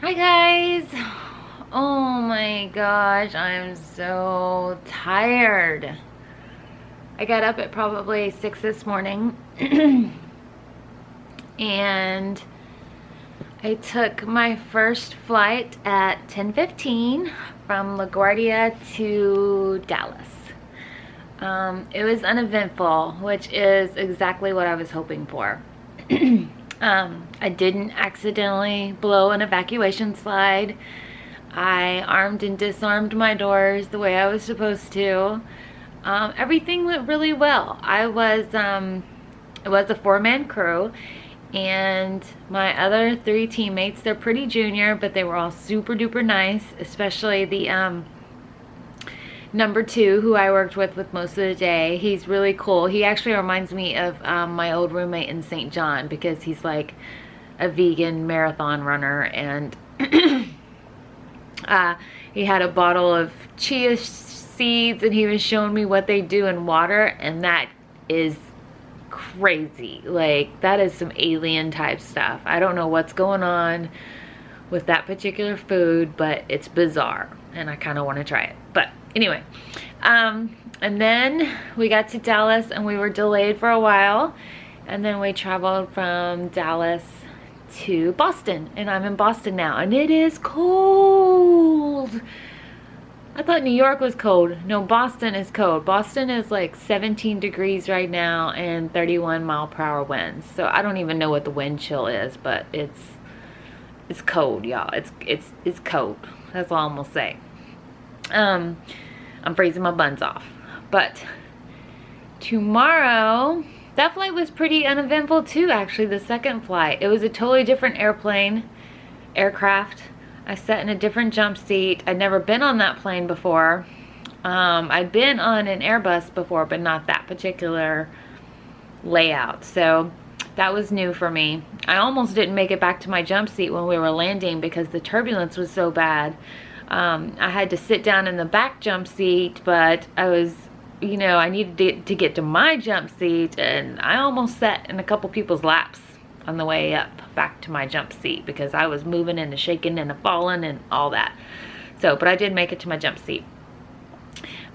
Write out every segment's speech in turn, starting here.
Hi guys. Oh my gosh, I'm so tired. I got up at probably 6 this morning and I took my first flight at 10:15 from LaGuardia to Dallas. It was uneventful, which is exactly what I was hoping for. I didn't accidentally blow an evacuation slide. I armed and disarmed my doors the way I was supposed to. Everything went really well. It was a 4-man crew, and my other 3 teammates, they're pretty junior, but they were all super duper nice, especially the number 2, who I worked with most of the day. He's really cool. He actually reminds me of my old roommate in St. John, because he's like a vegan marathon runner, and he had a bottle of chia seeds and he was showing me what they do in water, and that is crazy. Like, that is some alien type stuff. I don't know what's going on with that particular food, but it's bizarre and I kind of want to try it. But anyway, and then we got to Dallas and we were delayed for a while, and then we traveled from Dallas to Boston, and I'm in Boston now, and it is cold. I thought New York was cold. No, Boston is cold. Boston is like 17 degrees right now and 31-mile-per-hour winds. So I don't even know what the wind chill is, but it's cold, y'all. It's cold. That's all I'm gonna say. I'm freezing my buns off. But tomorrow, that flight was pretty uneventful too, actually, the second flight. It was a totally different aircraft. I sat in a different jump seat. I'd never been on that plane before. I'd been on an Airbus before, but not that particular layout. So that was new for me. I almost didn't make it back to my jump seat when we were landing because the turbulence was so bad. I had to sit down in the back jump seat, but I was, I needed to get to my jump seat, and I almost sat in a couple people's laps on the way up back to my jump seat because I was moving and shaking and falling and all that. So, but I did make it to my jump seat.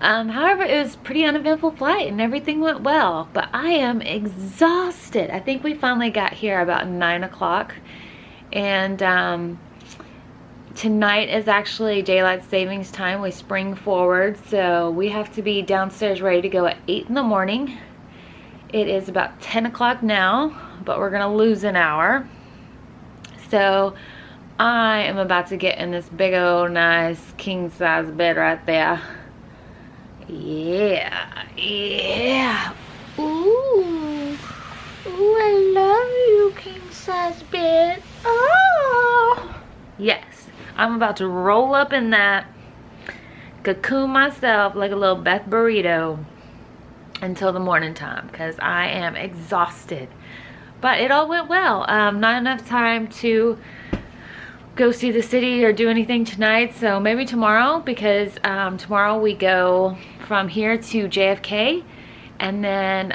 However, it was a pretty uneventful flight and everything went well, but I am exhausted. I think we finally got here about 9 o'clock, and tonight is actually daylight savings time. We spring forward, so we have to be downstairs ready to go at 8 in the morning. It is about 10 o'clock now, but we're gonna lose an hour. So I am about to get in this big old nice king size bed right there. Yeah. Ooh, I love you, king size bed. Oh, yes. I'm about to roll up in that, cocoon myself like a little Beth burrito until the morning time, because I am exhausted. But it all went well. Not enough time to go see the city or do anything tonight, so maybe tomorrow, because tomorrow we go from here to JFK, and then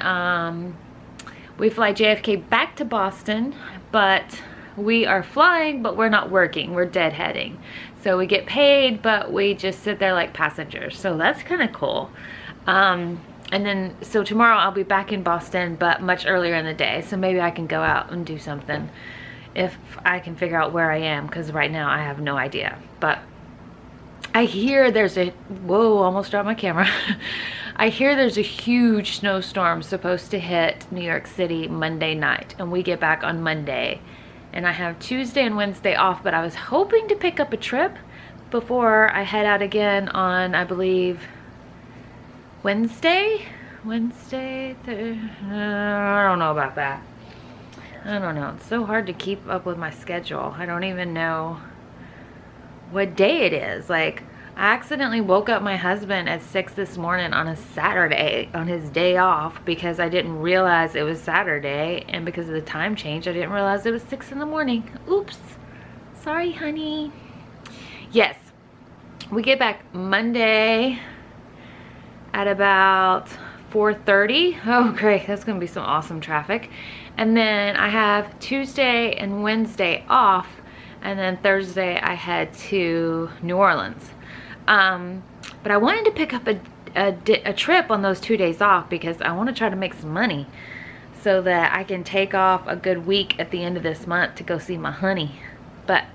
we fly JFK back to Boston, but we are flying, but we're not working. We're deadheading. So we get paid, but we just sit there like passengers. So that's kind of cool. And then, so tomorrow I'll be back in Boston, but much earlier in the day. So maybe I can go out and do something if I can figure out where I am, because right now I have no idea. But I hear there's a, whoa, almost dropped my camera. I hear there's a huge snowstorm supposed to hit New York City Monday night, and we get back on Monday. And I have Tuesday and Wednesday off, but I was hoping to pick up a trip before I head out again on, I believe, Wednesday, I don't know about that. I don't know. It's so hard to keep up with my schedule. I don't even know what day it is. Like, I accidentally woke up my husband at 6 this morning on a Saturday on his day off because I didn't realize it was Saturday, and because of the time change I didn't realize it was 6 in the morning. Oops. Sorry, honey. Yes. We get back Monday at about 4:30. Oh great, that's gonna be some awesome traffic. And then I have Tuesday and Wednesday off, and then Thursday I head to New Orleans. But I wanted to pick up a trip on those 2 days off because I want to try to make some money so that I can take off a good week at the end of this month to go see my honey. But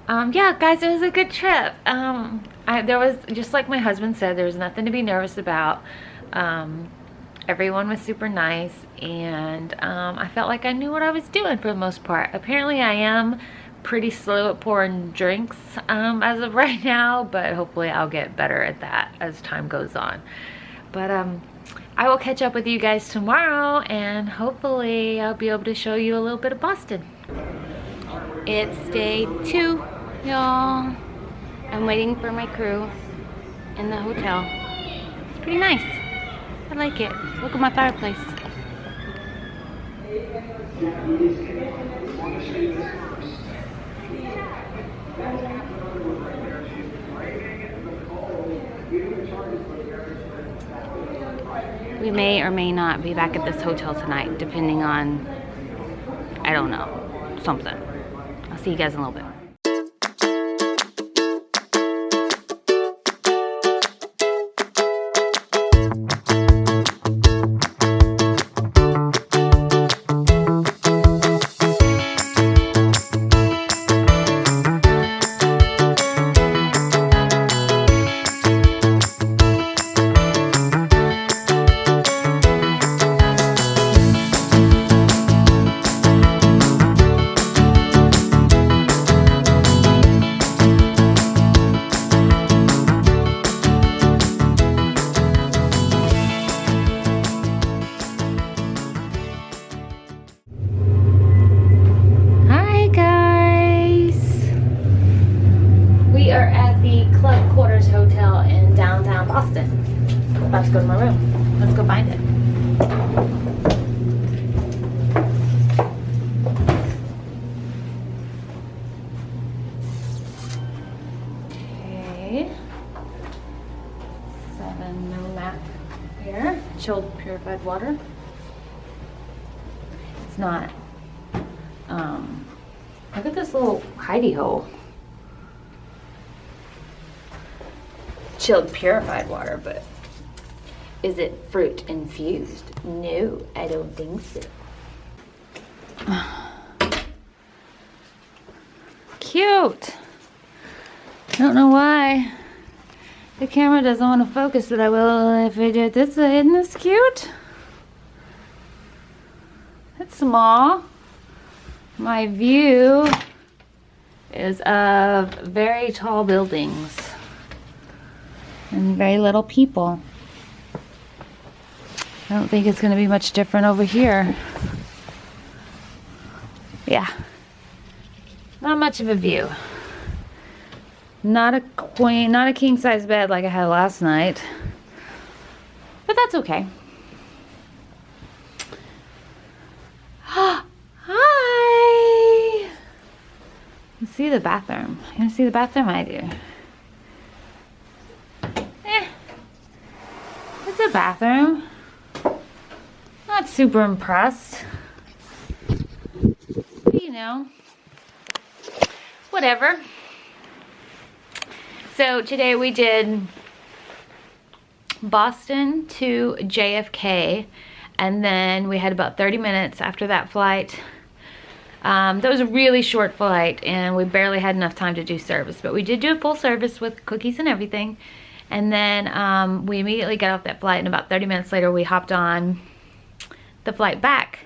yeah, guys, it was a good trip. There was, just like my husband said, there was nothing to be nervous about. Everyone was super nice, and I felt like I knew what I was doing for the most part. Apparently I am pretty slow at pouring drinks as of right now, but hopefully I'll get better at that as time goes on. But I will catch up with you guys tomorrow, and hopefully I'll be able to show you a little bit of Boston. It's day 2, y'all. I'm waiting for my crew in the hotel. It's pretty nice. I like it. Look at my fireplace. We may or may not be back at this hotel tonight, depending on, I don't know, something. I'll see you guys in a little bit. About to go to my room. Let's go find it. Okay. 7 no map here. Chilled purified water. It's not. Look at this little hidey hole. Chilled purified water, but is it fruit infused? No, I don't think so. Cute. I don't know why the camera doesn't want to focus, but I will if I do it this way. Isn't this cute? It's small. My view is of very tall buildings and very little people. I don't think it's going to be much different over here. Yeah. Not much of a view. Not a queen, not a king size bed like I had last night. But that's okay. Hi! You see the bathroom. You want to see the bathroom? I do. It's a bathroom. Not super impressed. But, you know, whatever. So today we did Boston to JFK, and then we had about 30 minutes after that flight. That was a really short flight, and we barely had enough time to do service, but we did do a full service with cookies and everything. And then we immediately got off that flight, and about 30 minutes later we hopped on the flight back,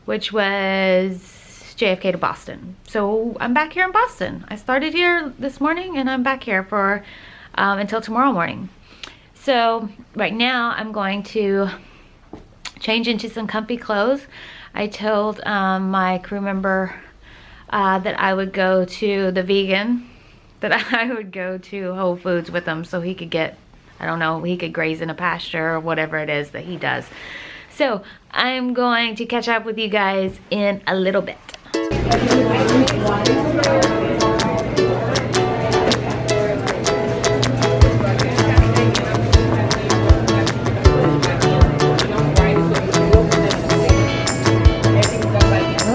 which was JFK to Boston. So I'm back here in Boston. I started here this morning, and I'm back here for until tomorrow morning. So right now I'm going to change into some comfy clothes. I told my crew member that I would go to the vegan, that I would go to Whole Foods with him so he could get, I don't know, he could graze in a pasture or whatever it is that he does. So I'm going to catch up with you guys in a little bit.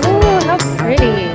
Oh, how pretty.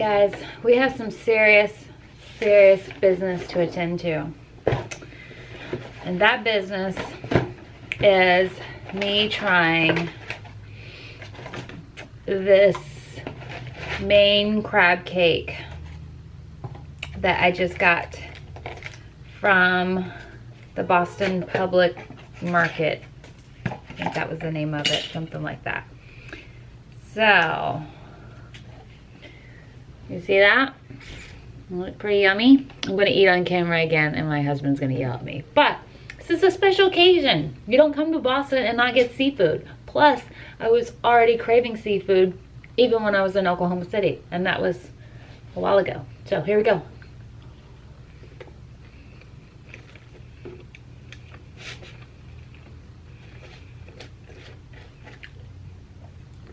guys, we have some serious business to attend to. And that business is me trying this Maine crab cake that I just got from the Boston Public Market. I think that was the name of it, something like that. So, you see that? Look pretty yummy. I'm gonna eat on camera again and my husband's gonna yell at me. But this is a special occasion. You don't come to Boston and not get seafood. Plus, I was already craving seafood even when I was in Oklahoma City, and that was a while ago. So here we go.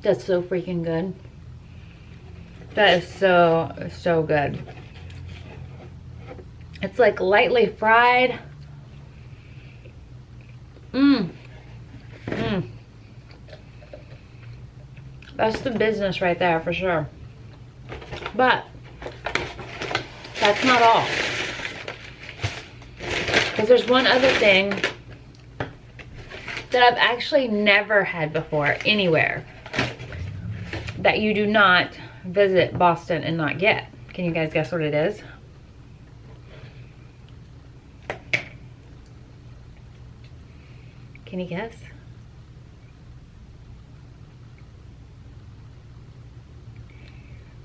That's so freaking good. That is so good. It's like lightly fried. That's the business right there for sure. But that's not all. Because there's one other thing that I've actually never had before anywhere that you do not visit Boston and not get. Can you guys guess what it is? Can you guess?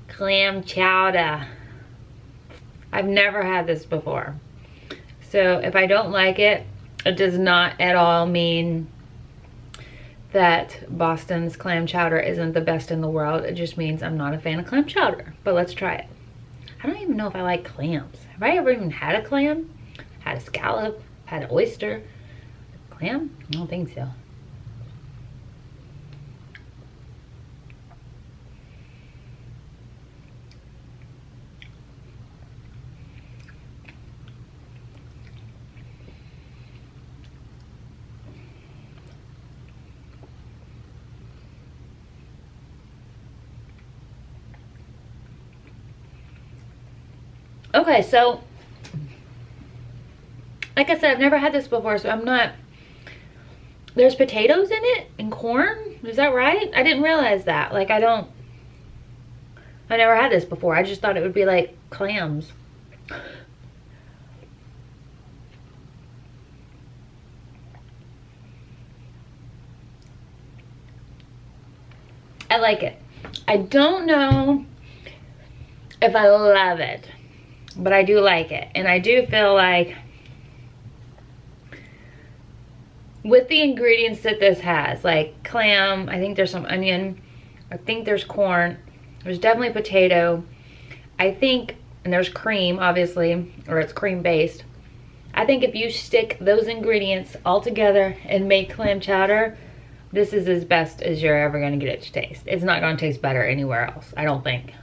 Clam chowder. I've never had this before. So if I don't like it, it does not at all mean that Boston's clam chowder isn't the best in the world. It just means I'm not a fan of clam chowder. But let's try it. I don't even know if I like clams. Have I ever even had a clam? Had a scallop, had an oyster. Clam? I don't think so. Okay, so like I said, I've never had this before, so I'm not. There's potatoes in it and corn. Is that right? I didn't realize that. Like, I never had this before. I just thought it would be like clams. I like it. I don't know if I love it, but I do like it. And I do feel like with the ingredients that this has, like clam, I think there's some onion, I think there's corn, there's definitely potato, I think, and there's cream, obviously, or it's cream based. I think if you stick those ingredients all together and make clam chowder, this is as best as you're ever gonna get it to taste. It's not gonna taste better anywhere else, I don't think.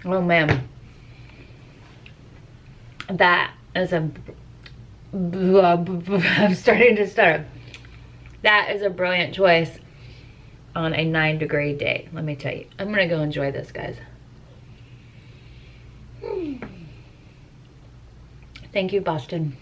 Oh man, that is a, I'm starting to stutter. That is a brilliant choice on a 9-degree day, let me tell you. I'm gonna go enjoy this, guys. Thank you, Boston.